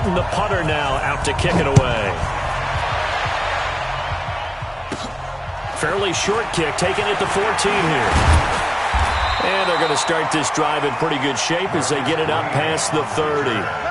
Martin, the punter, now out to kick it away. Fairly short kick, taking it to 14 here. And they're going to start this drive in pretty good shape as they get it up past the 30.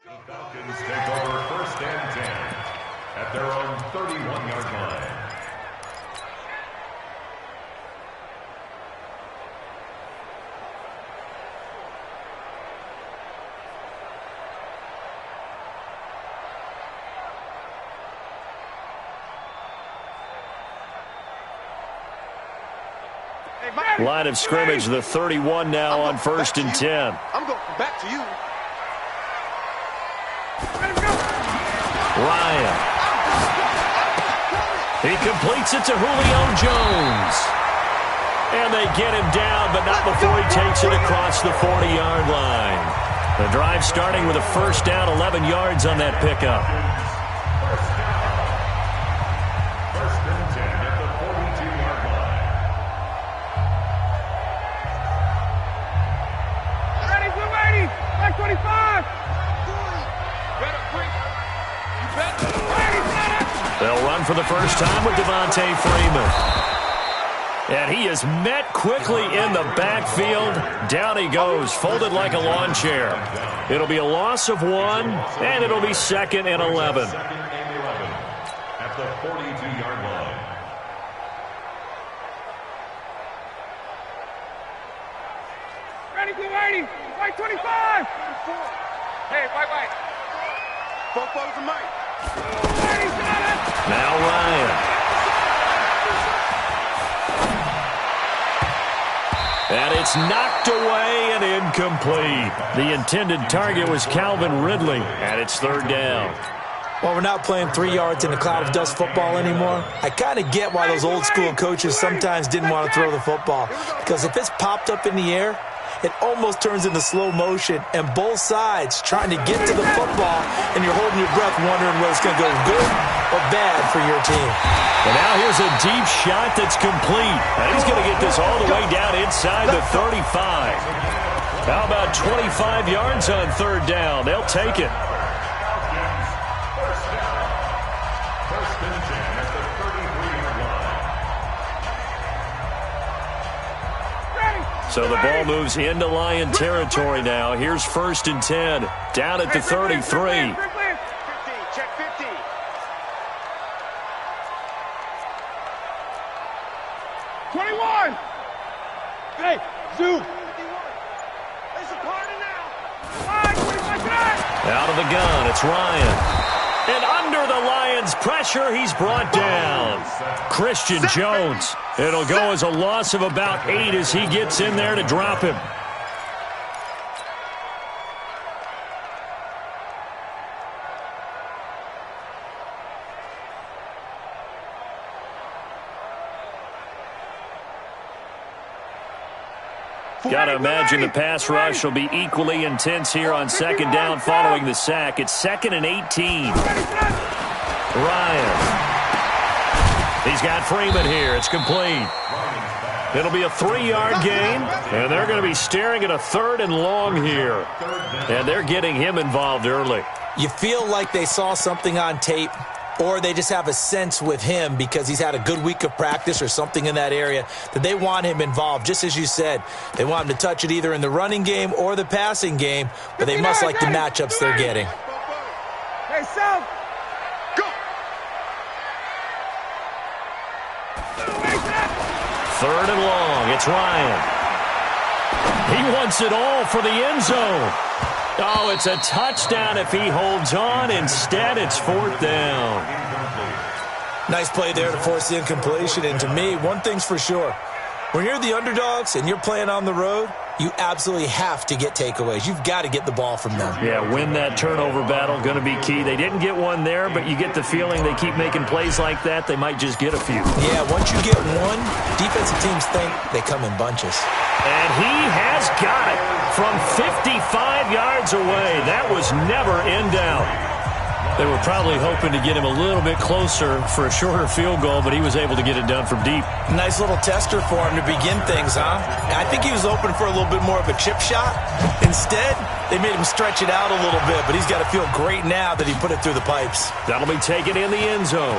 The Falcons take over 1st and 10 at their own 31-yard line. Line of scrimmage, the 31 now on 1st and 10. I'm going back to you. Ryan. He completes it to Julio Jones. And they get him down, but not before he takes it across the 40-yard line. The drive starting with a 1st down, 11 yards on that pickup. They'll run for the first time with Devontae Freeman. And he is met quickly in the backfield. Down he goes, folded like a lawn chair. It'll be a loss of 1, and it'll be 2nd and 11. At the 42-yard line. Ready, blue 80, white 25. Hey, white. Both balls to Mike. Now Ryan. And it's knocked away and incomplete. The intended target was Calvin Ridley, and it's 3rd down. Well, we're not playing 3 yards in a cloud of dust football anymore. I kind of get why those old school coaches sometimes didn't want to throw the football. Because if it's popped up in the air, it almost turns into slow motion, and both sides trying to get to the football, and you're holding your breath wondering whether it's going to go good or bad for your team. And now here's a deep shot that's complete. And he's going to get this all the way down inside the 35. How about 25 yards on third down? They'll take it. First and 10 at the 33-yard line. So the ball moves into Lion territory now. Here's first and 10, down at the 33. 15, check 15. Hey, zoom. There's a party now. Out of the gun, it's Ryan. And under the Lions' pressure, he's brought down. Christian Jones. It'll go as a loss of about 8 as he gets in there to drop him. Got to imagine the pass rush will be equally intense here on second down following the sack. It's 2nd and 18. Ryan. He's got Freeman here. It's complete. It'll be a 3-yard gain, and they're going to be staring at a 3rd and long here. And they're getting him involved early. You feel like they saw something on tape, or they just have a sense with him because he's had a good week of practice or something in that area that they want him involved. Just as you said, they want him to touch it either in the running game or the passing game, but they must like the matchups they're getting. Hey, Sam. Go. 3rd and long. It's Ryan. He wants it all for the end zone. Oh, it's a touchdown if he holds on. Instead, it's 4th down. Nice play there to force the incompletion. And to me, one thing's for sure. When you're the underdogs and you're playing on the road, you absolutely have to get takeaways. You've got to get the ball from them. Yeah, win that turnover battle, going to be key. They didn't get one there, but you get the feeling they keep making plays like that, they might just get a few. Yeah, once you get one, defensive teams think they come in bunches. And he has got it from 55 yards away. That was never in doubt. They were probably hoping to get him a little bit closer for a shorter field goal, but he was able to get it done from deep. Nice little tester for him to begin things, huh? I think he was open for a little bit more of a chip shot. Instead, they made him stretch it out a little bit, but he's got to feel great now that he put it through the pipes. That'll be taken in the end zone.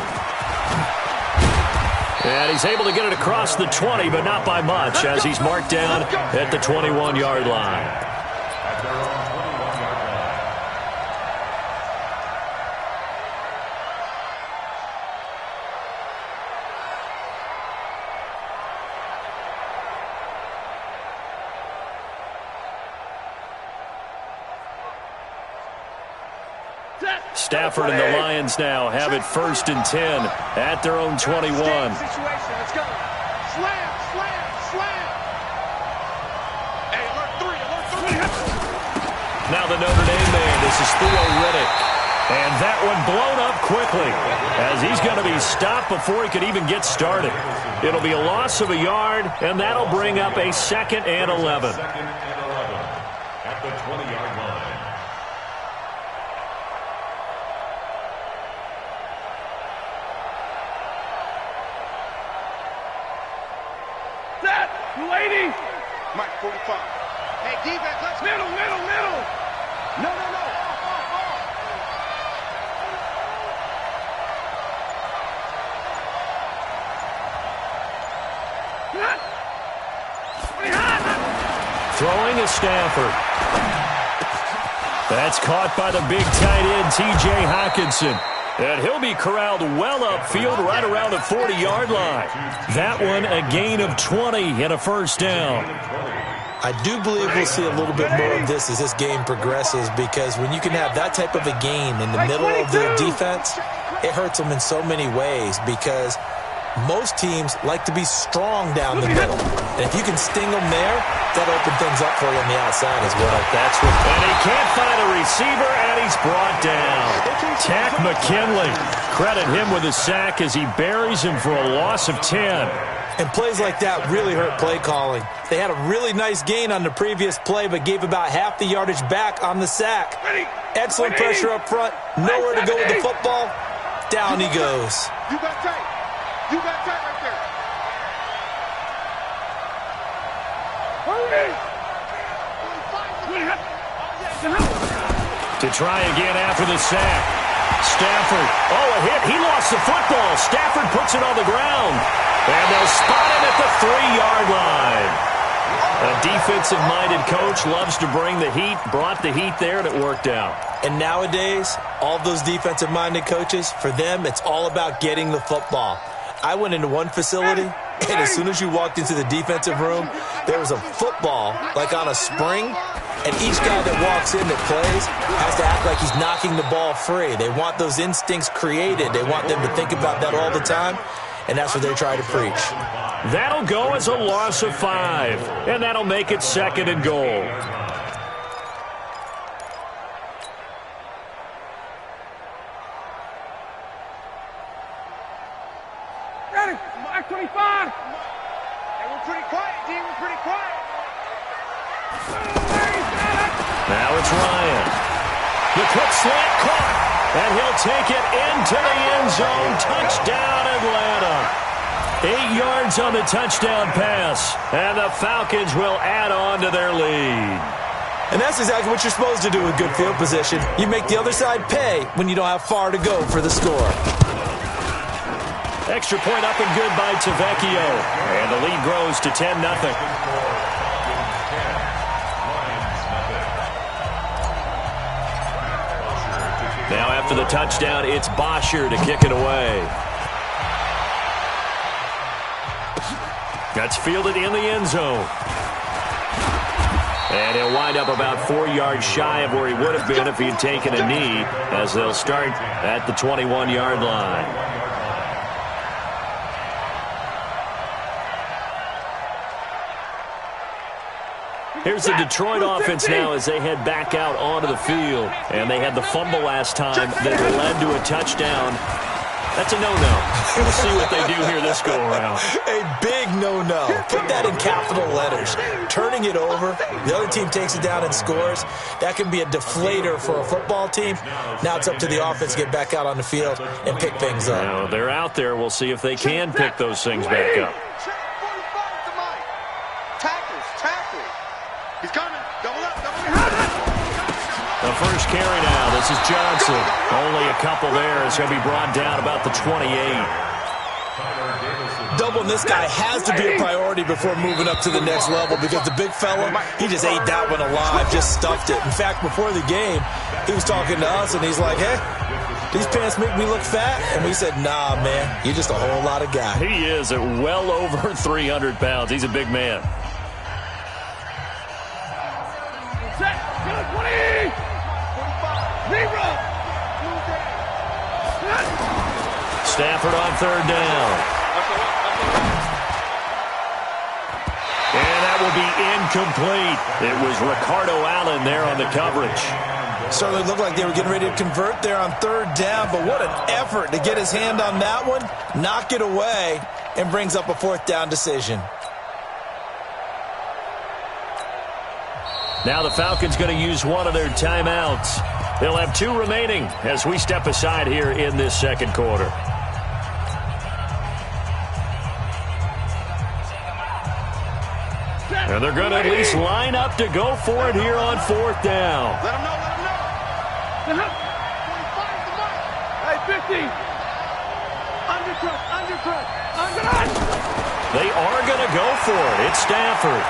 And he's able to get it across the 20, but not by much, as he's marked down at the 21-yard line. At their own 21-yard line. Stafford and the Lions now have it 1st and 10 at their own 21. Situation. Let's go. Slam, slam, slam. Hey, alert 3, alert 3. Now the Notre Dame man, this is Theo Riddick. And that one blown up quickly as he's going to be stopped before he could even get started. It'll be a loss of a yard, and that'll bring up a 2nd and 11. 2nd and 11 at the 20-yard line. Set. Lady. Mike, 45. Hey, defense, let's Middle. No. Off. Throwing is Stafford. That's caught by the big tight end, T.J. Hockenson. And he'll be corralled well upfield right around the 40-yard line. That one a gain of 20 and a 1st down. I do believe we'll see a little bit more of this as this game progresses, because when you can have that type of a game in the middle of their defense, it hurts them in so many ways, because most teams like to be strong down the middle. And if you can sting them there, that'll open things up for you on the outside as well. That's what. And he can't find a receiver, and he's brought down. Tack McKinley. Credit him with a sack as he buries him for a loss of 10. And plays like that really hurt play calling. They had a really nice gain on the previous play, but gave about half the yardage back on the sack. Excellent pressure up front. Nowhere to go with the football. Down he goes. You got tight. You got tight right there. To try again after the sack. Stafford. Oh, a hit. He lost the football. Stafford puts it on the ground. And they'll spot him at the 3-yard line. A defensive-minded coach loves to bring the heat, brought the heat there, and it worked out. And nowadays, all those defensive-minded coaches, for them, it's all about getting the football. I went into one facility, and as soon as you walked into the defensive room, there was a football, like on a spring, and each guy that walks in that plays has to act like he's knocking the ball free. They want those instincts created. They want them to think about that all the time, and that's what they try to preach. That'll go as a loss of 5, and that'll make it 2nd and goal. Got it. Mark 25. Hey, we're pretty quiet, D. We're pretty quiet. Now it's Ryan. The quick slant caught, and he'll take it into the end zone. Touchdown, Atlanta. 8 yards on the touchdown pass, and the Falcons will add on to their lead. And that's exactly what you're supposed to do with good field position. You make the other side pay when you don't have far to go for the score. Extra point up and good by Tavecchio, and the lead grows to 10-0. Now after the touchdown, it's Bosher to kick it away. That's fielded in the end zone. And he'll wind up about 4 yards shy of where he would have been if he'd taken a knee, as they'll start at the 21-yard line. Here's the Detroit offense now as they head back out onto the field. And they had the fumble last time that led to a touchdown. That's a no-no. We'll see what they do here this go-around. A big no-no. Put that in capital letters. Turning it over, the other team takes it down and scores. That can be a deflator for a football team. Now it's up to the offense to get back out on the field and pick things up. Now, they're out there. We'll see if they can pick those things back up. Tackle. He's coming. Double up. The first carry now. This is Johnson. Only a couple there as he'll be brought down about the 28. Doubling this guy has to be a priority before moving up to the next level, because the big fella, he just ate that one alive, just stuffed it. In fact, before the game, he was talking to us, and he's like, hey, these pants make me look fat? And we said, nah, man, you're just a whole lot of guy. He is at well over 300 pounds. He's a big man. Stafford on 3rd down. And that will be incomplete. It was Ricardo Allen there on the coverage. Certainly looked like they were getting ready to convert there on 3rd down, but what an effort to get his hand on that one, knock it away, and brings up a 4th down decision. Now the Falcons going to use one of their timeouts. They'll have 2 remaining as we step aside here in this second quarter. And they're going to at least line up to go for it here on 4th down. Let him know. Hey, 50. Undercut. They are going to go for it. It's Stafford.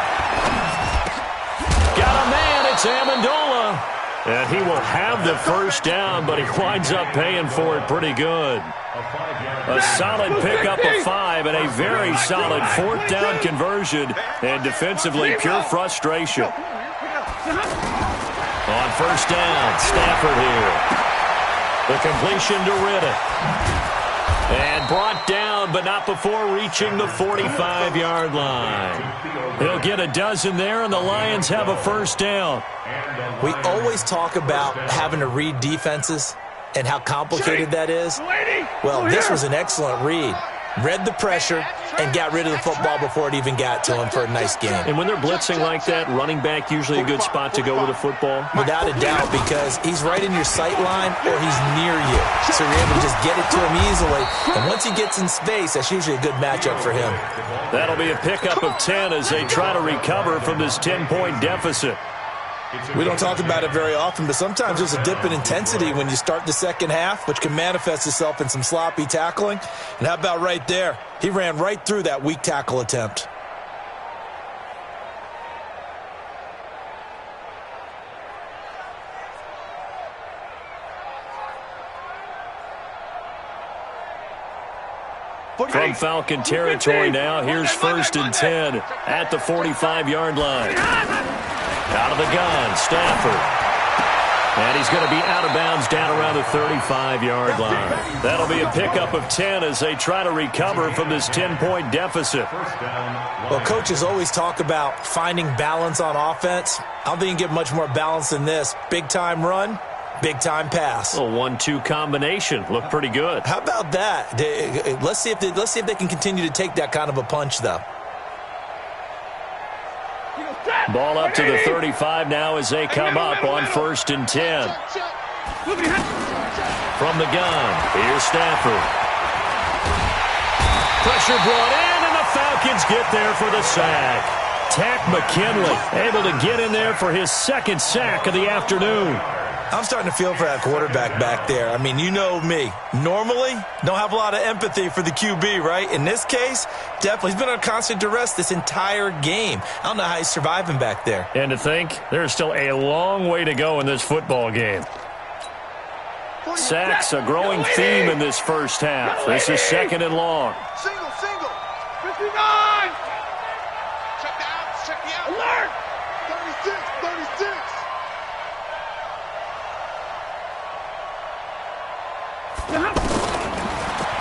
Got a man. It's Amendola. And he will have the first down, but he winds up paying for it pretty good. A solid pickup of 5 and a very solid 4th down conversion, and defensively pure frustration. On 1st down, Stafford here. The completion to Riddick. And brought down, but not before reaching the 45-yard line. He'll get a dozen there, and the Lions have a 1st down. We always talk about having to read defenses and how complicated that is. Well, this was an excellent read. read the pressure, and got rid of the football before it even got to him for a nice game. And when they're blitzing like that, running back usually a good spot to go with a football? Without a doubt, because he's right in your sight line or he's near you. So you're able to just get it to him easily. And once he gets in space, that's usually a good matchup for him. That'll be a pickup of 10 as they try to recover from this 10-point deficit. We don't talk about it very often, but sometimes there's a dip in intensity when you start the second half, which can manifest itself in some sloppy tackling. And how about right there? He ran right through that weak tackle attempt. From Falcon territory now, here's 1st and 10 at the 45-yard line. Out of the gun, Stafford. And he's going to be out of bounds down around the 35-yard line. That'll be a pickup of 10 as they try to recover from this 10-point deficit. Well, coaches always talk about finding balance on offense. I don't think you can get much more balance than this. Big-time run, big-time pass. A 1-2 combination. Looked pretty good. How about that? Let's see if they can continue to take that kind of a punch, though. Ball up to the 35 now as they come up on 1st and 10. From the gun, here's Stafford. Pressure brought in, and the Falcons get there for the sack. Takk McKinley able to get in there for his 2nd sack of the afternoon. I'm starting to feel for that quarterback back there. I mean, you know me. Normally, don't have a lot of empathy for the QB, right? In this case, definitely. He's been on constant duress this entire game. I don't know how he's surviving back there. And to think, there's still a long way to go in this football game. Sacks, a growing theme in this first half. This is 2nd and long. Single. 59! Check the outs. Check the outs. Alert! 36.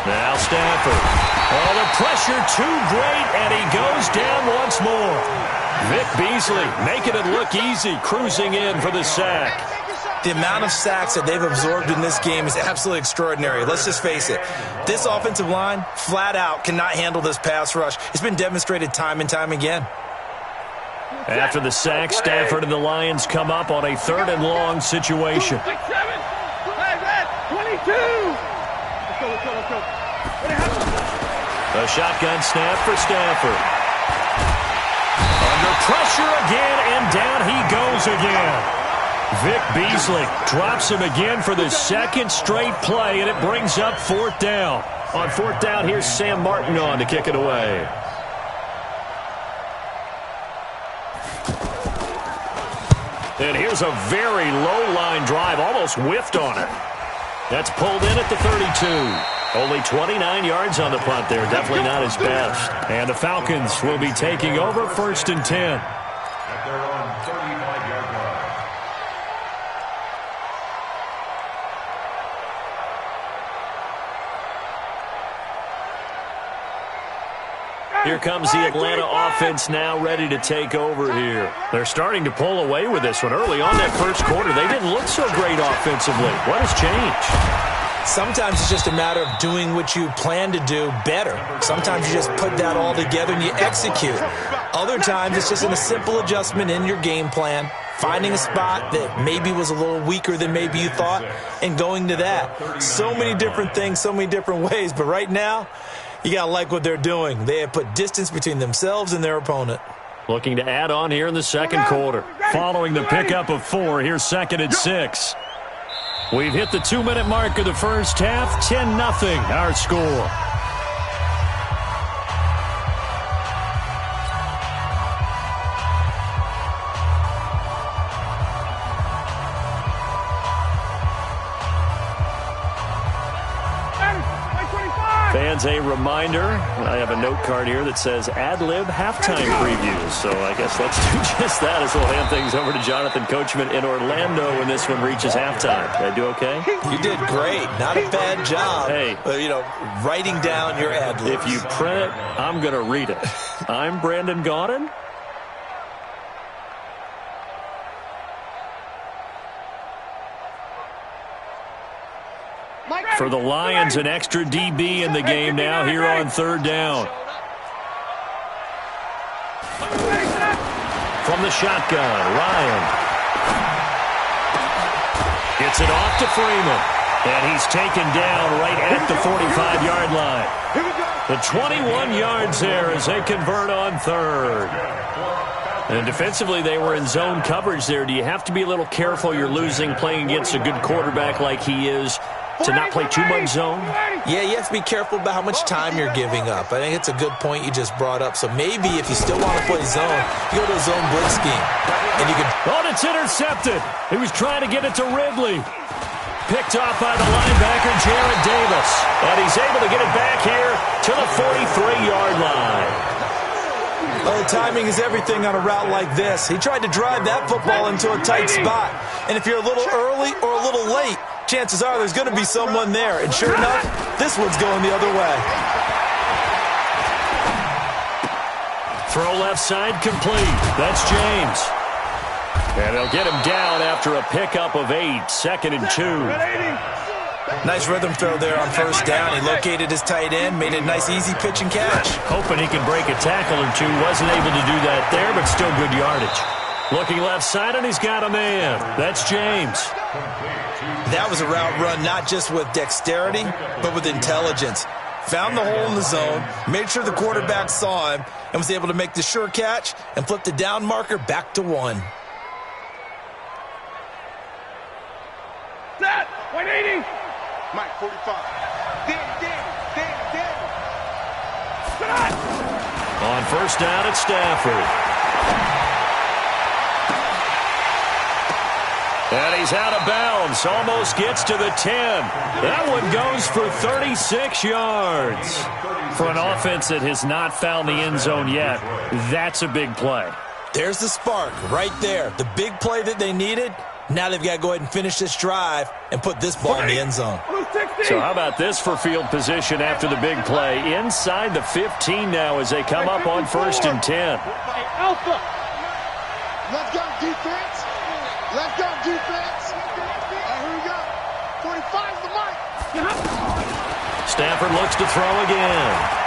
Now Stafford. Oh, the pressure too great, and he goes down once more. Vic Beasley making it look easy, cruising in for the sack. The amount of sacks that they've absorbed in this game is absolutely extraordinary. Let's just face it. This offensive line, flat out, cannot handle this pass rush. It's been demonstrated time and time again. After the sack, Stafford and the Lions come up on a 3rd and long situation. 6, 7, 22! Let's go. A shotgun snap for Stafford. Under pressure again, and down he goes again. Vic Beasley drops him again for the 2nd straight play, and it brings up 4th down. On 4th down, here's Sam Martin on to kick it away. And here's a very low-line drive, almost whiffed on it. That's pulled in at the 32. Only 29 yards on the punt there. Definitely not his best. And the Falcons will be taking over 1st and 10. At their own 35-yard line. Here comes the Atlanta offense now ready to take over here. They're starting to pull away with this one. Early on that first quarter, they didn't look so great offensively. What has changed? Sometimes it's just a matter of doing what you plan to do better. Sometimes you just put that all together and you execute. Other times it's just a simple adjustment in your game plan, finding a spot that maybe was a little weaker than maybe you thought, and going to that. So many different things, so many different ways, but right now, you got to like what they're doing. They have put distance between themselves and their opponent. Looking to add on here in the second quarter. Following the pickup of 4, here's 2nd and 6. We've hit the 2-minute mark of the first half. 10-0 our score. Fans, a reminder, I have a note card here that says ad-lib halftime previews. So I guess let's do just that as we'll hand things over to Jonathan Coachman in Orlando when this one reaches halftime. Did I do okay? You did great. Not a bad job. Hey. Writing down your ad-libs. If you print it, I'm going to read it. I'm Brandon Gaudin. For the Lions, an extra DB in the game now here on third down. From the shotgun, Ryan. Gets it off to Freeman. And he's taken down right at the 45-yard line. The 21 yards there as they convert on third. And defensively, they were in zone coverage there. Do you have to be a little careful? You're losing playing against a good quarterback like he is to not play too much zone? Yeah, you have to be careful about how much time you're giving up. I think it's a good point you just brought up. So maybe if you still want to play zone, you go to a zone blitz scheme. And you can... Oh, it's intercepted. He was trying to get it to Ridley. Picked off by the linebacker, Jarrad Davis. And he's able to get it back here to the 43-yard line. Well, timing is everything on a route like this. He tried to drive that football into a tight spot. And if you're a little early or a little late, chances are there's going to be someone there. And sure enough, this one's going the other way. Throw left side complete. That's James. And they'll get him down after a pickup of 8, 2nd and 2. Nice rhythm throw there on first down. He located his tight end, made it a nice easy pitch and catch. Hoping he could break a tackle or two. Wasn't able to do that there, but still good yardage. Looking left side, and he's got a man. That's James. That was a route run not just with dexterity, but with intelligence. Found the hole in the zone, made sure the quarterback saw him, and was able to make the sure catch and flip the down marker back to 1. Set! 180! Mike, 45. Danny. On first down at Stafford. And he's out of bounds. Almost gets to the 10. That one goes for 36 yards. For an offense that has not found the end zone yet, that's a big play. There's the spark right there. The big play that they needed. Now they've got to go ahead and finish this drive and put this ball in the end zone. So how about this for field position after the big play? Inside the 15 now as they come up on 1st and 10. Alpha! Let's go, defense. Let's go, defense. Here we go. 45's the mic. Stafford looks to throw again.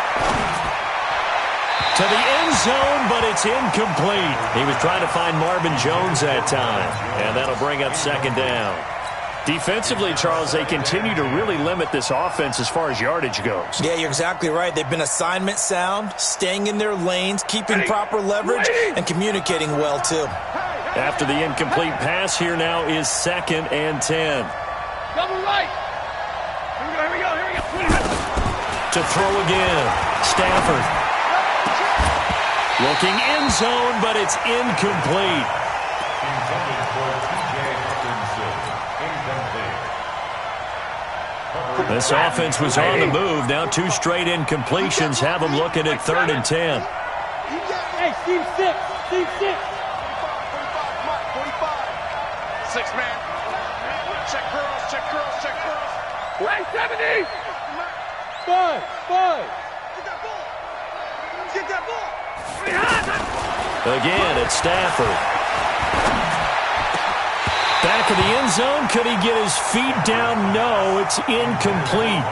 To the end zone, but it's incomplete. He was trying to find Marvin Jones that time, and that'll bring up 2nd down. Defensively, Charles, they continue to really limit this offense as far as yardage goes. Yeah, you're exactly right. They've been assignment sound, staying in their lanes, keeping proper leverage, and communicating well, too. After the incomplete pass, here now is 2nd and 10. Double right! Here we go. To throw again, Stafford. Looking end zone, but it's incomplete. This offense was on the move. Now 2 straight incompletions have them looking at 3rd and 10. Hey, Steve 6. 6 man. Check girls. Right, 70. 5. Get that ball. Again, it's Stafford. Back in the end zone. Could he get his feet down? No, it's incomplete.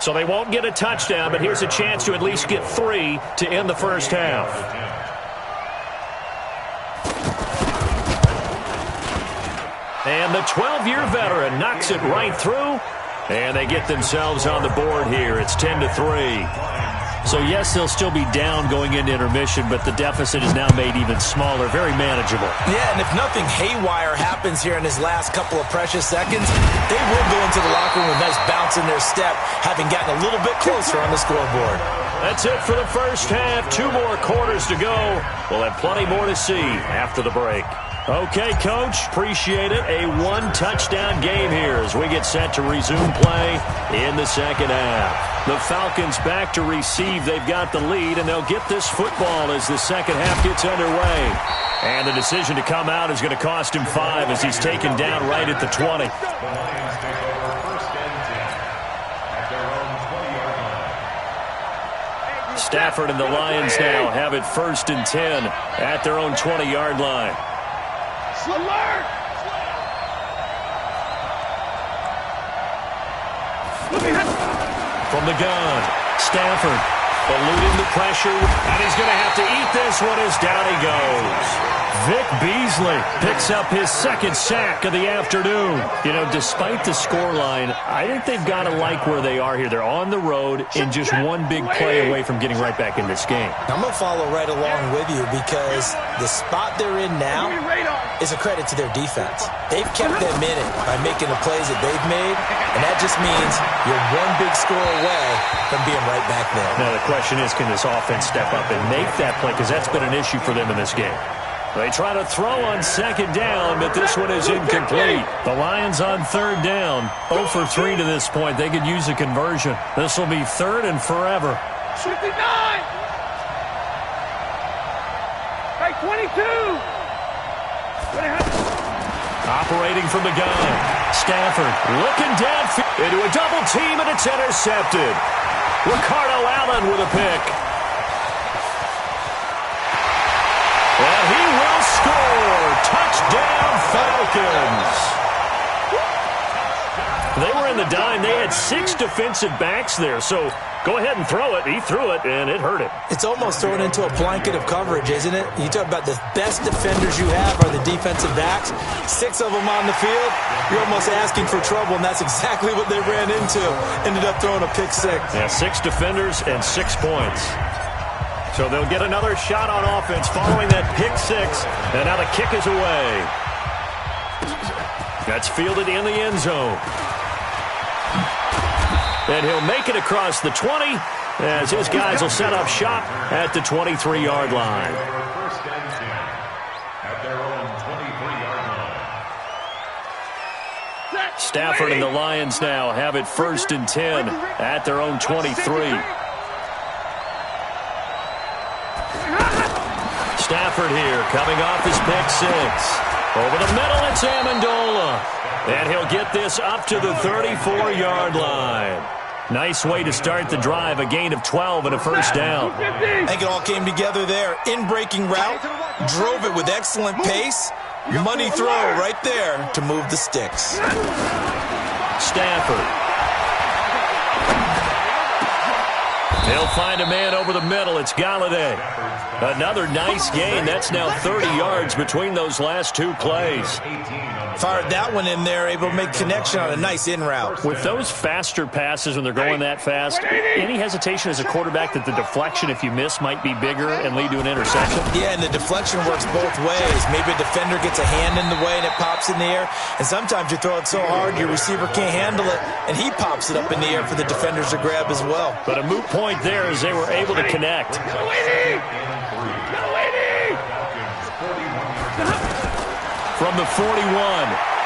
So they won't get a touchdown, but here's a chance to at least get 3 to end the first half. And the 12-year veteran knocks it right through. And they get themselves on the board here. It's 10-3. So, yes, they'll still be down going into intermission, but the deficit is now made even smaller, very manageable. Yeah, and if nothing haywire happens here in his last couple of precious seconds, they will go into the locker room with a nice bounce in their step, having gotten a little bit closer on the scoreboard. That's it for the first half. 2 more quarters to go. We'll have plenty more to see after the break. Okay, Coach, appreciate it. A 1-touchdown game here as we get set to resume play in the second half. The Falcons back to receive. They've got the lead, and they'll get this football as the second half gets underway. And the decision to come out is going to cost him 5 as he's taken down right at the 20. Stafford and the Lions now have it 1st and 10 at their own 20-yard line. Alert! From the gun, Stafford eluding the pressure, and he's going to have to eat this one as down he goes. Vic Beasley picks up his 2nd sack of the afternoon. You know, despite the scoreline, I think they've got to like where they are here. They're on the road and just one big play away from getting right back in this game. I'm going to follow right along with you because the spot they're in now is a credit to their defense. They've kept them in it by making the plays that they've made, and that just means you're one big score away from being right back there. Now, the question is, can this offense step up and make that play? Because that's been an issue for them in this game. They try to throw on 2nd down, but this one is incomplete. The Lions on 3rd down. 0 for 3 to this point. They could use a conversion. This will be 3rd and forever. 59! Hey, 22! Operating from the gun. Stafford looking downfield into a double team, and it's intercepted. Ricardo Allen with a pick. And he will score. Touchdown, Falcons. They were in the dime. They had 6 defensive backs there, so go ahead and throw it. He threw it, and it hurt him. It's almost thrown into a blanket of coverage, isn't it? You talk about the best defenders you have are the defensive backs. 6 of them on the field. You're almost asking for trouble, and that's exactly what they ran into. Ended up throwing a pick 6. Yeah, 6 defenders and 6 points. So they'll get another shot on offense following that pick 6. And now the kick is away. That's fielded in the end zone. And he'll make it across the 20 as his guys will set up shop at the 23-yard line. First and 10 at their own 23-yard line. Stafford and the Lions now have it 1st and 10 at their own 23. Stafford here coming off his pick 6. Over the middle, it's Amendola. And he'll get this up to the 34-yard line. Nice way to start the drive, a gain of 12 and a 1st down. I think it all came together there. In-breaking route, drove it with excellent pace. Money throw right there to move the sticks. Stafford. He'll find a man over the middle. It's Galladay. Another nice gain. That's now 30 yards between those last 2 plays. Fired that one in there, able to make connection on a nice in route. With those faster passes when they're going that fast, any hesitation as a quarterback that the deflection, if you miss, might be bigger and lead to an interception? Yeah, and the deflection works both ways. Maybe a defender gets a hand in the way and it pops in the air. And sometimes you throw it so hard your receiver can't handle it, and he pops it up in the air for the defenders to grab as well. But a moot point there as they were able to connect. From the 41,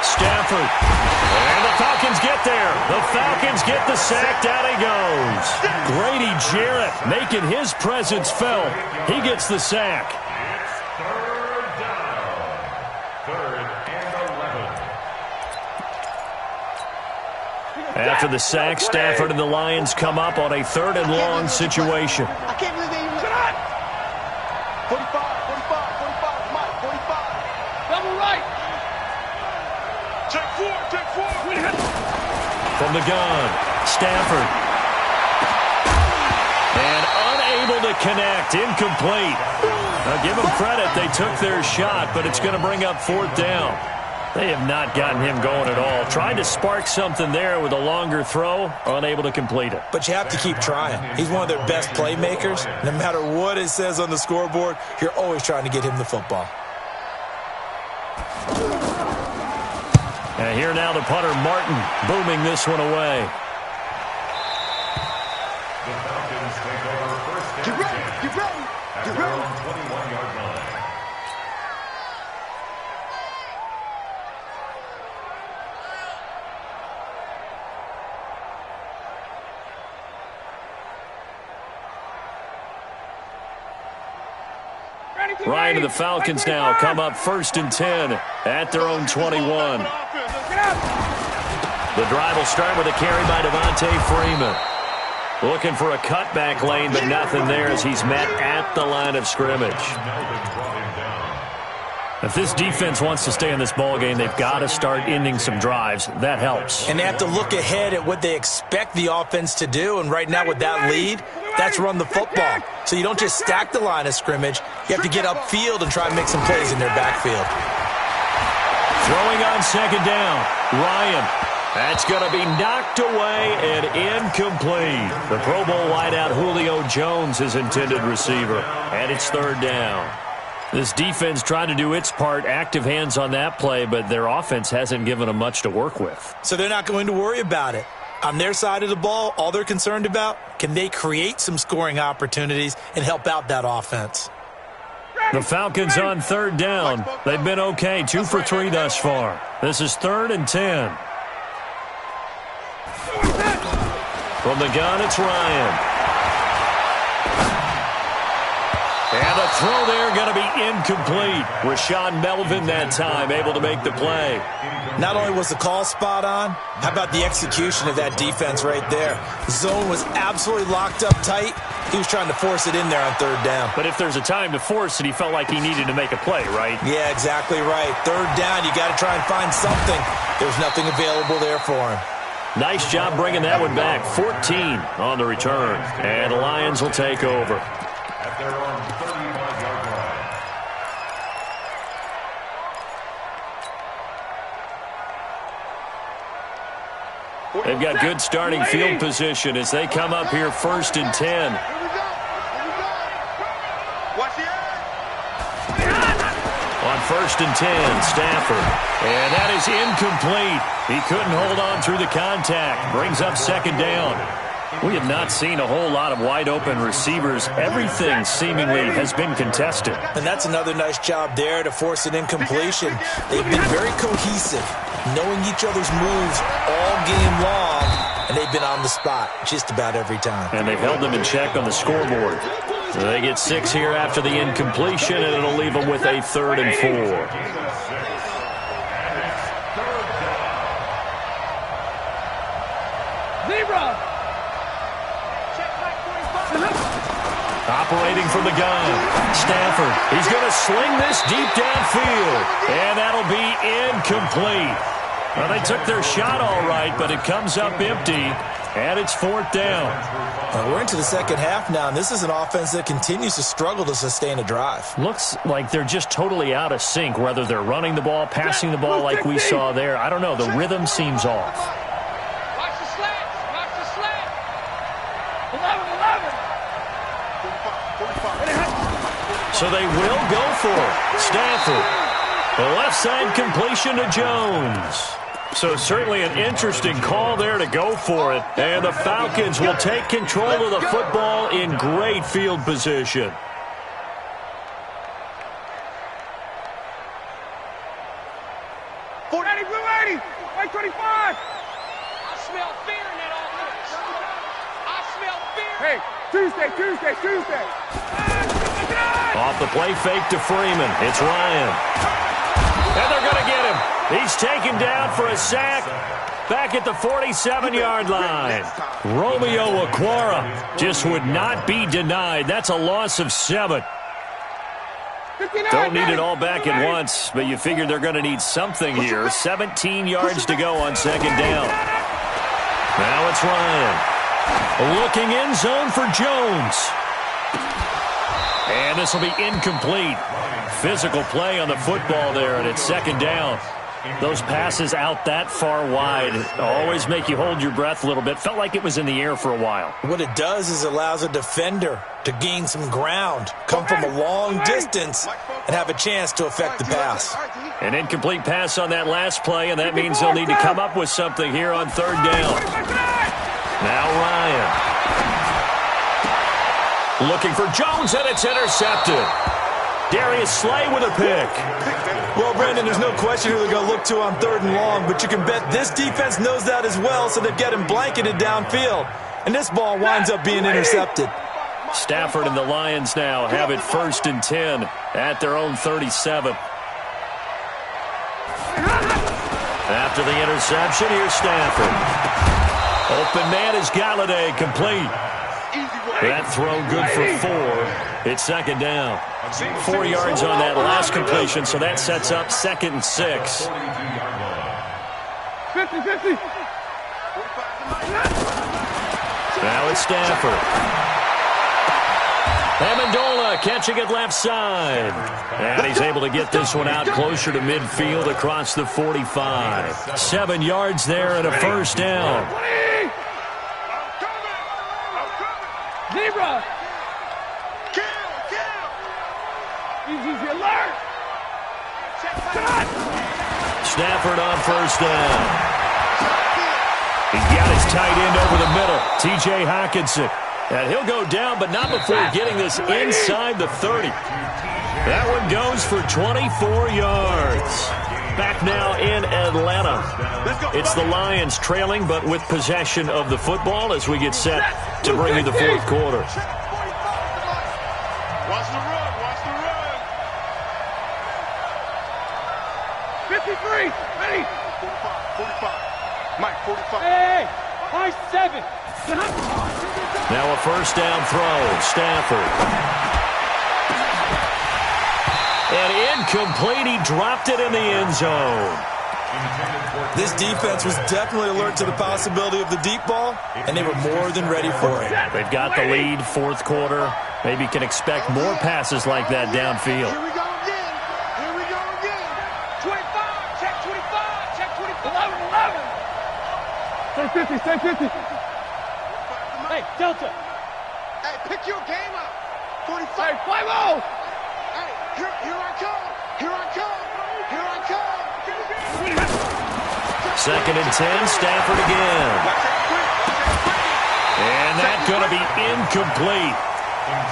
Stafford. And the Falcons get there. The Falcons get the sack. Down he goes. Grady Jarrett making his presence felt. He gets the sack. Third down. 3rd and 11. After the sack, Stafford and the Lions come up on a 3rd and long situation. I can't believe they even... 45, 45, Mike, 45. Double right. Check 4. From the gun, Stafford. And unable to connect, incomplete. Now give them credit, they took their shot, but it's going to bring up 4th down. They have not gotten him going at all. Tried to spark something there with a longer throw, unable to complete it. But you have to keep trying. He's one of their best playmakers. No matter what it says on the scoreboard, you're always trying to get him the football. And here now the punter, Martin, booming this one away. The Falcons take over 1st and 10 at their own 21-yard line. Ryan and the Falcons now come up 1st and 10 at their own 21. Get out. The drive will start with a carry by Devontae Freeman. Looking for a cutback lane, but nothing there as he's met at the line of scrimmage. If this defense wants to stay in this ballgame, they've got to start ending some drives. That helps. And they have to look ahead at what they expect the offense to do. And right now with that lead, that's run the football. So you don't just stack the line of scrimmage. You have to get upfield and try and make some plays in their backfield. Throwing on second down, Ryan. That's going to be knocked away and incomplete. The Pro Bowl wideout Julio Jones is intended receiver. And it's third down. This defense tried to do its part, active hands on that play, but their offense hasn't given them much to work with. So they're not going to worry about it. On their side of the ball, all they're concerned about, can they create some scoring opportunities and help out that offense? The Falcons on third down. They've been okay, 2 for 3 thus far. This is 3rd and 10. From the gun, it's Ryan. And a throw there going to be incomplete. Rashaan Melvin that time able to make the play. Not only was the call spot on, how about the execution of that defense right there? The zone was absolutely locked up tight. He was trying to force it in there on third down. But if there's a time to force it, he felt like he needed to make a play, right? Yeah, exactly right. Third down, you got to try and find something. There's nothing available there for him. Nice job bringing that one back. 14 on the return. And the Lions will take over. At their own 35-yard line. They've got good starting field position as they come up here 1st and 10. Here we go. Here we go. Watch the On 1st and 10, Stafford. And that is incomplete. He couldn't hold on through the contact. Brings up second down. We have not seen a whole lot of wide-open receivers. Everything seemingly has been contested. And that's another nice job there to force an incompletion. They've been very cohesive, knowing each other's moves all game long, and they've been on the spot just about every time. And they've held them in check on the scoreboard. They get 6 here after the incompletion, and it'll leave them with a 3rd and 4. Operating from the gun, Stafford. He's going to sling this deep downfield, and that'll be incomplete. Well, they took their shot all right, but it comes up empty, and it's 4th down. We're into the second half now, and this is an offense that continues to struggle to sustain a drive. Looks like they're just totally out of sync, whether they're running the ball, passing the ball like we saw there. I don't know. The rhythm seems off. Watch the slats. Watch the slat. 11. So they will go for it. Stafford. The left side completion to Jones. So certainly an interesting call there to go for it. And the Falcons will take control of the football in great field position. Right 25. I smell fear in that offense. I smell fear. Hey, Tuesday. Off the play fake to Freeman. It's Ryan. And they're going to get him. He's taken down for a sack back at the 47-yard line. Romeo Okwara just would not be denied. That's a loss of 7. Don't need it all back at once, but you figure they're going to need something here. 17 yards to go on second down. Now it's Ryan. Looking in zone for Jones. And this will be incomplete. Physical play on the football there, and it's second down. Those passes out that far wide always make you hold your breath a little bit. Felt like it was in the air for a while. What it does is allows a defender to gain some ground, come from a long distance, and have a chance to affect the pass. An incomplete pass on that last play, and that means they'll need to come up with something here on third down. Now Ryan. Looking for Jones, and it's intercepted. Darius Slay with a pick. Well, Brandon, there's no question who they're going to look to on third and long, but you can bet this defense knows that as well, so they're getting blanketed downfield. And this ball winds up being intercepted. Stafford and the Lions now have it 1st and 10 at their own 37. After the interception, here's Stafford. Open man is Galladay, complete. That throw good for 4. It's second down. 4 yards on that last completion, so that sets up 2nd and 6. 50-50. Now it's Stafford. Amendola catching it left side. And he's able to get this one out closer to midfield across the 45. 7 yards there and a first down. Zebra. Easy alert. Stafford on first down. He's got his tight end over the middle, T.J. Hockenson. And he'll go down, but not before getting this inside the 30. That one goes for 24 yards. Back now in Atlanta. It's the Lions trailing, but with possession of the football as we get set to bring you the fourth quarter. Watch the run. Watch the run. 53. Ready. 45. Mike, 45. Hey, high 7. Now a first down throw. Stafford. And incomplete. He dropped it in the end zone. This defense was definitely alert to the possibility of the deep ball, and they were more than ready for it. They've got the lead, fourth quarter. Maybe can expect more passes like that downfield. Here we go again. Here we go again. 25. Check 25. Check 25. 11. Stay 50. Hey, Delta. Hey, pick your game up. 45. Hey, 5-0. Hey, here I come. Here I come. Here I come. 2nd and 10, Stafford again. And that's going to be incomplete.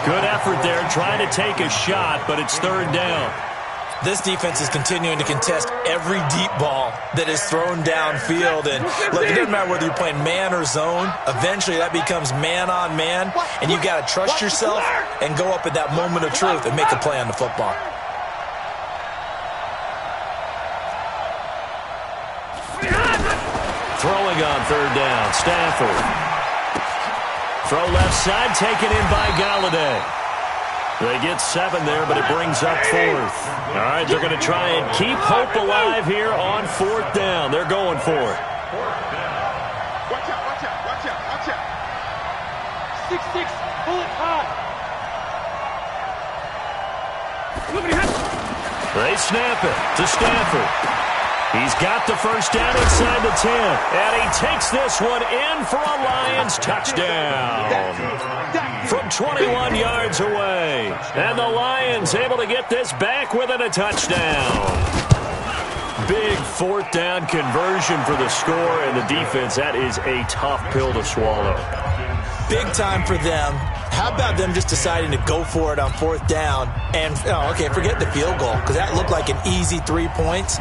Good effort there, trying to take a shot, but it's third down. This defense is continuing to contest every deep ball that is thrown downfield. And look, it doesn't matter whether you're playing man or zone. Eventually, that becomes man on man, and you've got to trust yourself and go up at that moment of truth and make a play on the football. Throwing on third down, Stafford. Throw left side, taken in by Galladay. They get 7 there, but it brings up 4th. All right, they're going to try and keep hope alive here on 4th down. They're going for it. Watch out. 6-6. Bullet high. They snap it to Stafford. He's got the first down inside the 10. And he takes this one in for a Lions touchdown from 21 yards away. And the Lions able to get this back within a touchdown. Big 4th down conversion for the score, and the defense, that is a tough pill to swallow. Big time for them. How about them just deciding to go for it on 4th down? And, forget the field goal, because that looked like an easy 3 points.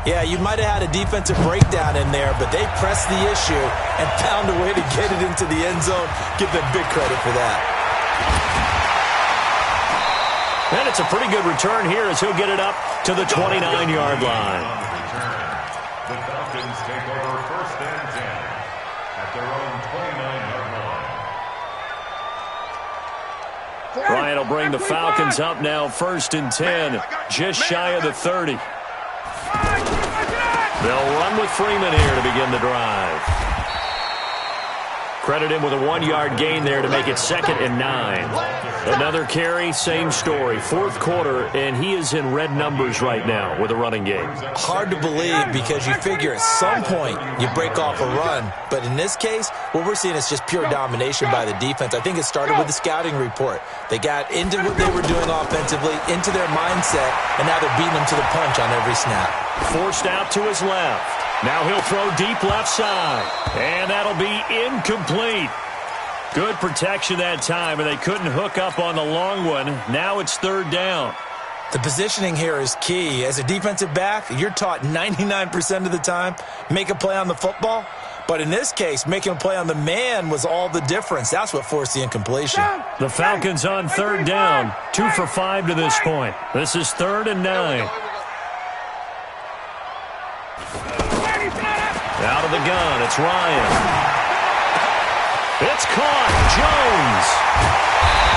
Yeah, you might have had a defensive breakdown in there, but they pressed the issue and found a way to get it into the end zone. Give them big credit for that. And it's a pretty good return here as he'll get it up to the 29-yard line. The Falcons take over 1st and 10 at their own 29-yard line. Ryan will bring the Falcons up now 1st and 10, just shy of the 30. They'll run with Freeman here to begin the drive. Credit him with a 1-yard gain there to make it 2nd and 9. Another carry, same story. 4th quarter, and he is in red numbers right now with a running game. Hard to believe because you figure at some point you break off a run. But in this case, what we're seeing is just pure domination by the defense. I think it started with the scouting report. They got into what they were doing offensively, into their mindset, and now they're beating them to the punch on every snap. Forced out to his left. Now he'll throw deep left side. And that'll be incomplete. Good protection that time, and they couldn't hook up on the long one. Now it's 3rd down. The positioning here is key. As a defensive back, you're taught 99% of the time, make a play on the football. But in this case, making a play on the man was all the difference. That's what forced the incompletion. The Falcons on 3rd down. 2 for 5 to this point. This is 3rd and 9. Out of the gun, it's Ryan. It's caught. Jones.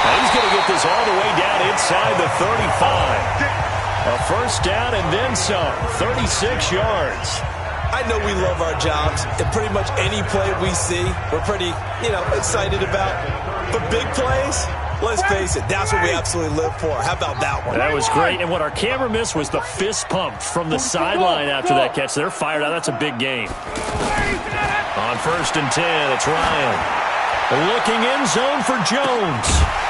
And he's going to get this all the way down inside the 35. A first down and then some. 36 yards. I know we love our jobs, and pretty much any play we see, we're pretty, excited about. But big plays, let's face it, that's what we absolutely live for. How about that one? That was great. And what our camera missed was the fist pump from the sideline after that catch. They're fired out. That's a big game. On 1st and 10, it's Ryan. Looking in zone for Jones.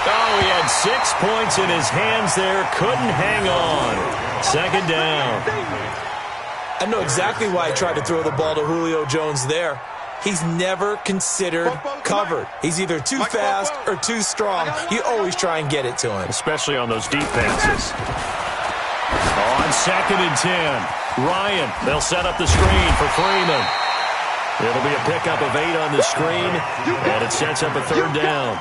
Oh, he had 6 points in his hands there. Couldn't hang on. 2nd down. I know exactly why he tried to throw the ball to Julio Jones there. He's never considered covered. He's either too fast or too strong. You always try and get it to him. Especially on those deep passes. On 2nd and 10, Ryan. They'll set up the screen for Freeman. It'll be a pickup of 8 on the screen, and it sets up a 3rd down.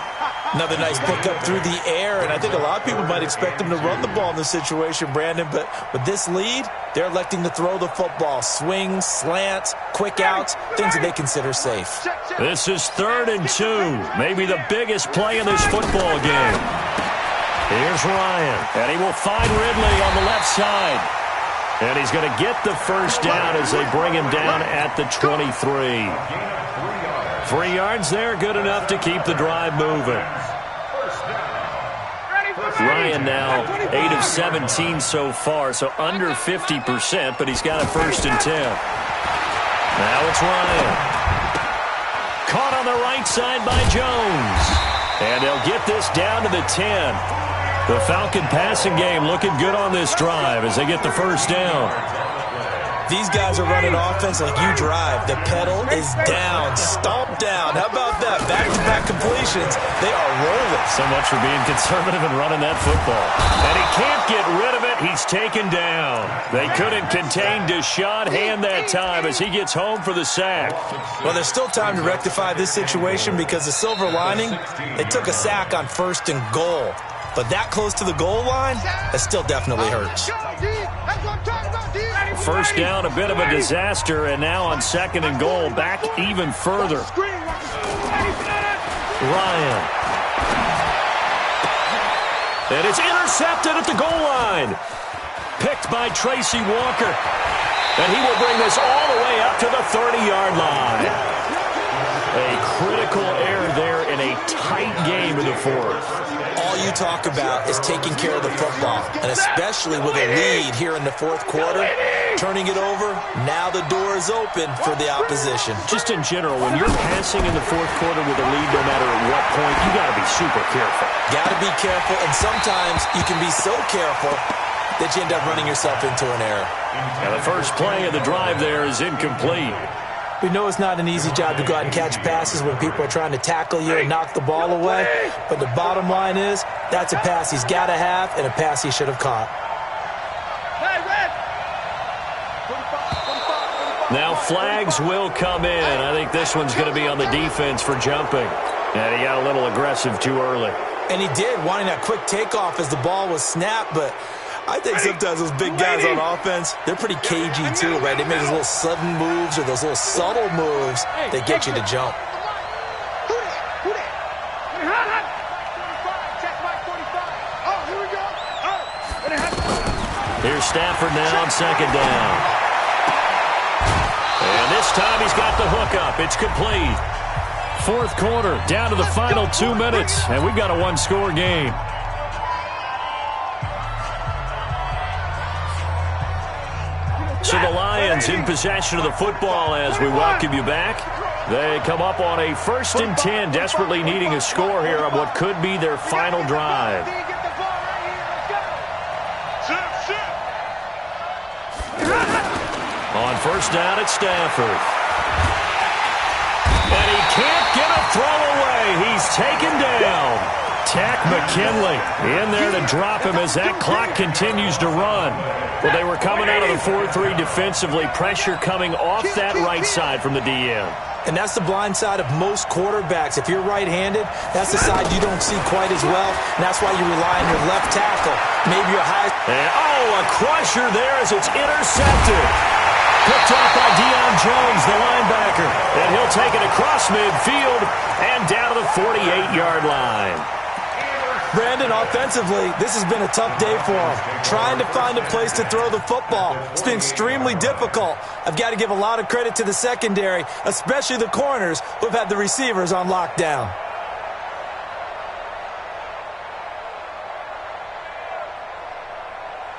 Another nice pickup through the air, and I think a lot of people might expect him to run the ball in this situation, Brandon, but with this lead, they're electing to throw the football. Swings, slants, quick outs, things that they consider safe. This is 3rd and 2, maybe the biggest play in this football game. Here's Ryan, and he will find Ridley on the left side. And he's going to get the first down as they bring him down at the 23. 3 yards there, good enough to keep the drive moving. Ryan now 8 of 17 so far, so under 50%, but he's got a 1st and 10. Now it's Ryan. Caught on the right side by Jones. And they'll get this down to the 10. The Falcon passing game looking good on this drive as they get the first down. These guys are running offense like you drive. The pedal is down, stomped down. How about that? Back-to-back completions. They are rolling. So much for being conservative and running that football. And he can't get rid of it. He's taken down. They couldn't contain Deshaun Hand that time as he gets home for the sack. Well, there's still time to rectify this situation because the silver lining, they took a sack on 1st and goal. But that close to the goal line, that still definitely hurts. First down, a bit of a disaster, and now on 2nd and goal, back even further. Ryan. And it's intercepted at the goal line. Picked by Tracy Walker. And he will bring this all the way up to the 30-yard line. A critical error there in a tight game in the 4th. All you talk about is taking care of the football, and especially with a lead here in the 4th quarter, turning it over, now the door is open for the opposition. Just in general, when you're passing in the 4th quarter with a lead, no matter at what point, you got to be super careful. Got to be careful, and sometimes you can be so careful that you end up running yourself into an error. Now the first play of the drive there is incomplete. We know it's not an easy job to go out and catch passes when people are trying to tackle you and knock the ball away. But the bottom line is, that's a pass he's got to have and a pass he should have caught. Now flags will come in. I think this one's going to be on the defense for jumping. And he got a little aggressive too early. And he did, wanting that quick takeoff as the ball was snapped, but I think sometimes those big guys on offense, they're pretty cagey too, right? They make those little sudden moves or those little subtle moves that get you to jump. Here's Stafford now on 2nd down. And this time he's got the hookup. It's complete. 4th quarter, down to the final 2 minutes, and we've got a one-score game. So the Lions in possession of the football as we welcome you back. They come up on a 1st and 10, desperately needing a score here on what could be their final drive. On 1st down, it's Stafford. And he can't get a throw away. He's taken down. Takk McKinley in there to drop him as that clock continues to run. Well, they were coming out of the 4-3 defensively. Pressure coming off that right side from the DN. And that's the blind side of most quarterbacks. If you're right-handed, that's the side you don't see quite as well. And that's why you rely on your left tackle. Maybe your high... And, a crusher there as it's intercepted. Picked off by Deion Jones, the linebacker. And he'll He'll take it across midfield and down to the 48-yard line. Brandon, offensively, this has been a tough day for him. Trying to find a place to throw the football. It's been extremely difficult. I've got to give a lot of credit to the secondary, especially the corners who have had the receivers on lockdown.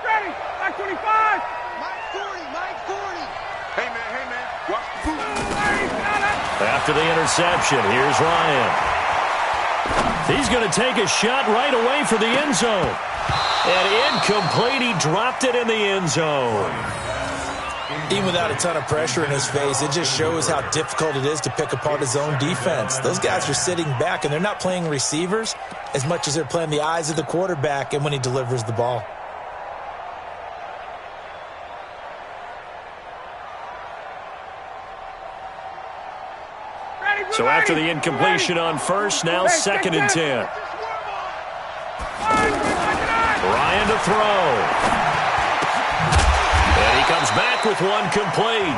Ready, Mike 25. Mike 40, Mike 40. Hey, man. What? After the interception, here's Ryan. He's going to take a shot right away for the end zone. And incomplete, he dropped it in the end zone. Even without a ton of pressure in his face, it just shows how difficult it is to pick apart his own defense. Those guys are sitting back, and they're not playing receivers as much as they're playing the eyes of the quarterback and when he delivers the ball. So after the incompletion on first, now 2nd and 10. Ryan to throw. And he comes back with one complete.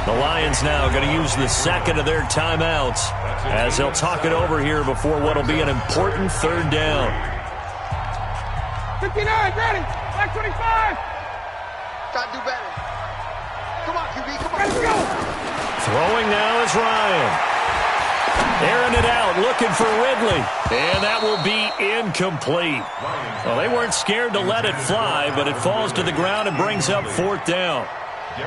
The Lions now going to use the second of their timeouts as they'll talk it over here before what will be an important 3rd down. 59, ready, Mike 25. Gotta do better. Come on, QB, come on. Let's go. Throwing now is Ryan. Airing it out, looking for Ridley. And that will be incomplete. Well, they weren't scared to let it fly, but it falls to the ground and brings up 4th down.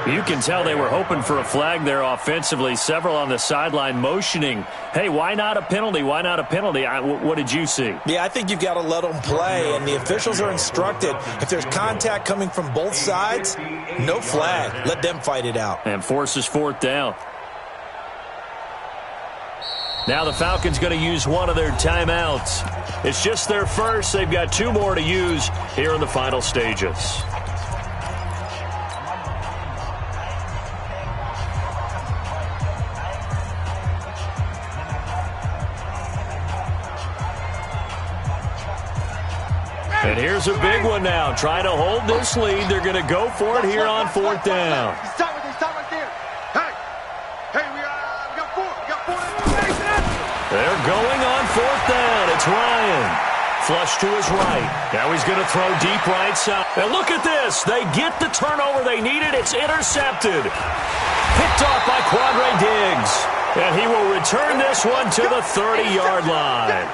You can tell they were hoping for a flag there offensively. Several on the sideline motioning, hey, why not a penalty? Why not a penalty? What did you see? Yeah, I think you've got to let them play, and the officials are instructed. If there's contact coming from both sides, no flag. Let them fight it out. And forces 4th down. Now the Falcons going to use one of their timeouts. It's just their first. They've got 2 more to use here in the final stages. And here's a big one now. Trying to hold this lead. They're going to go for it here on 4th down. Stop right there. Hey, we got 4. We got 4. They're going on 4th down. It's Ryan. Flush to his right. Now he's going to throw deep right side. And look at this. They get the turnover they needed. It's intercepted. Picked off by Quandre Diggs. And he will return this one to the 30-yard line.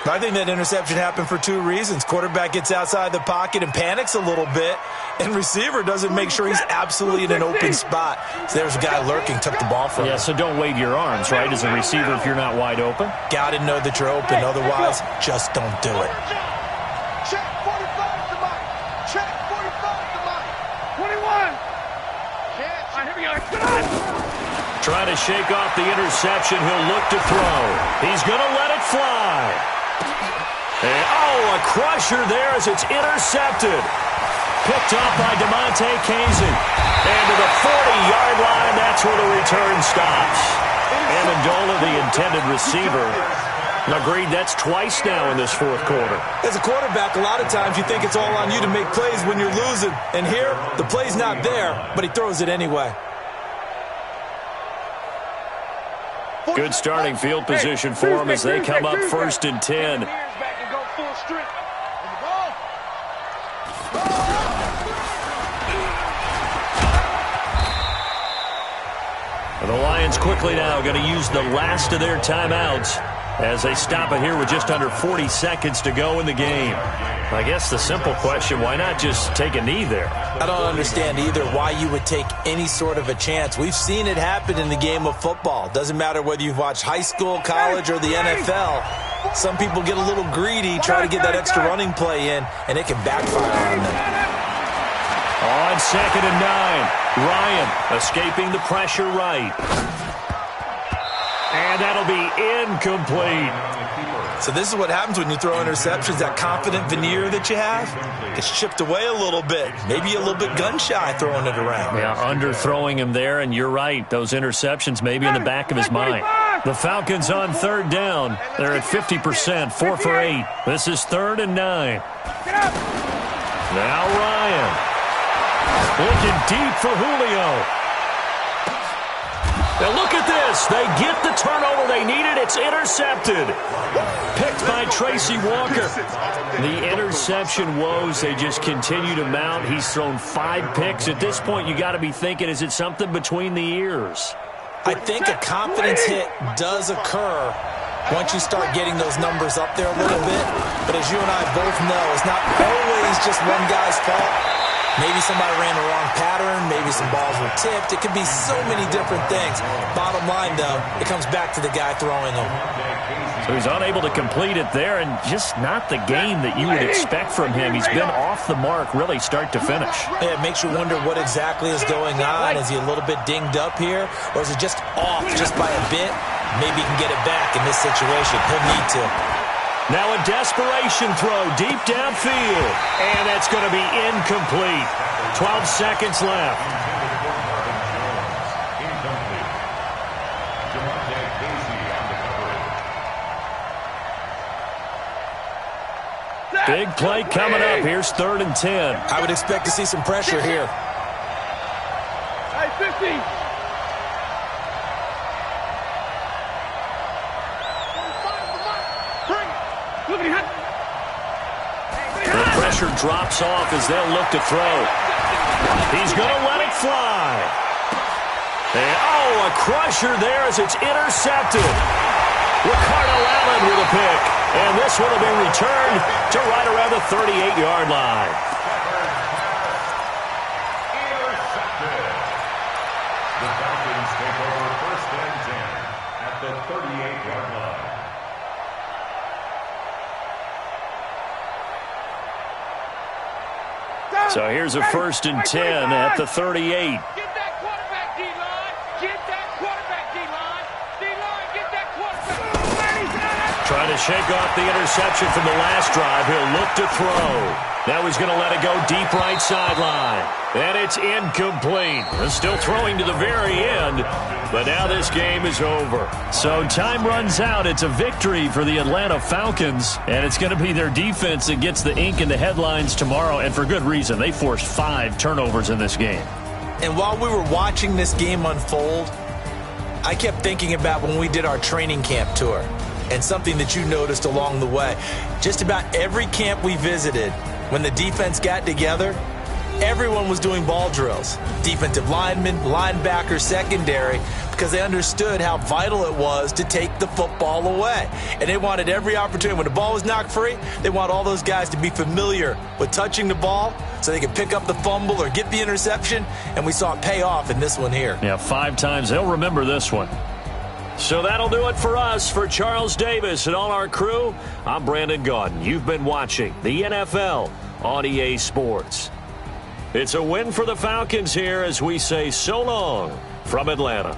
I think that interception happened for 2 reasons. Quarterback gets outside the pocket and panics a little bit, and receiver doesn't make sure he's absolutely in an open spot. So there's a guy lurking, took the ball from him. Yeah, so don't wave your arms, right, as a receiver if you're not wide open. Got to know that you're open. Otherwise, just don't do it. Check 45 to Mike. Check 45 to Mike. 21. All right, here we go. Get on. Trying to shake off the interception. He'll look to throw. He's going to let it fly. And, a crusher there as it's intercepted. Picked off by DeMonte Casey. And to the 40-yard line, that's where the return stops. Amendola, the intended receiver. Agreed, that's twice now in this 4th quarter. As a quarterback, a lot of times you think it's all on you to make plays when you're losing. And here, the play's not there, but he throws it anyway. Good starting field position for them as they come up 1st and 10. The Lions quickly now going to use the last of their timeouts as they stop it here with just under 40 seconds to go in the game. I guess the simple question, why not just take a knee there? I don't understand either why you would take any sort of a chance. We've seen it happen in the game of football. Doesn't matter whether you've watched high school, college, or the NFL. Some people get a little greedy, try to get that extra running play in, and it can backfire on them. On 2nd and 9, Ryan escaping the pressure right. And that'll be incomplete. So this is what happens when you throw interceptions. That confident veneer that you have gets chipped away a little bit. Maybe a little bit gun-shy throwing it around. Yeah, underthrowing him there, and you're right. Those interceptions maybe in the back of his mind. The Falcons on 3rd down. They're at 50%, 4 for 8. This is 3rd and 9. Now Ryan. Looking deep for Julio. And look at this. They get the turnover they needed. It's intercepted. Picked by Tracy Walker. The interception woes, they just continue to mount. He's thrown 5 picks. At this point, you got to be thinking, is it something between the ears? I think a confidence hit does occur once you start getting those numbers up there a little bit. But as you and I both know, it's not always just one guy's fault. Maybe somebody ran the wrong pattern. Maybe some balls were tipped. It could be so many different things. Bottom line, though, it comes back to the guy throwing them. So he's unable to complete it there, and just not the game that you would expect from him. He's been off the mark really start to finish. Yeah, it makes you wonder what exactly is going on. Is he a little bit dinged up here, or is it just off just by a bit? Maybe he can get it back in this situation. He'll need to. Now a desperation throw deep downfield, and that's going to be incomplete. 12 seconds left. Big play coming up. Here's 3rd and 10. I would expect to see some pressure here. Hey, 50. The pressure drops off as they'll look to throw. He's going to let it fly. And, a crusher there as it's intercepted. Ricardo Allen with a pick. And this one will be returned to right around the 38-yard line. Intercepted. The Falcons take over 1st and 10 at the 38-yard line. So here's a 1st and 10 at the 38. Get that quarterback, D-line. Get that quarterback, D-line. D-line, get that quarterback. Trying to shake off the interception from the last drive. He'll look to throw. Now he's going to let it go deep right sideline. And it's incomplete. Still throwing to the very end. But now this game is over. So time runs out. It's a victory for the Atlanta Falcons. And it's going to be their defense that gets the ink in the headlines tomorrow. And for good reason. They forced 5 turnovers in this game. And while we were watching this game unfold, I kept thinking about when we did our training camp tour. And something that you noticed along the way. Just about every camp we visited, when the defense got together, everyone was doing ball drills. Defensive linemen, linebackers, secondary, because they understood how vital it was to take the football away. And they wanted every opportunity. When the ball was knocked free, they want all those guys to be familiar with touching the ball so they could pick up the fumble or get the interception. And we saw it pay off in this one here. Yeah, 5 times. They'll remember this one. So that'll do it for us. For Charles Davis and all our crew, I'm Brandon Gaudin. You've been watching the NFL on EA Sports. It's a win for the Falcons here as we say so long from Atlanta.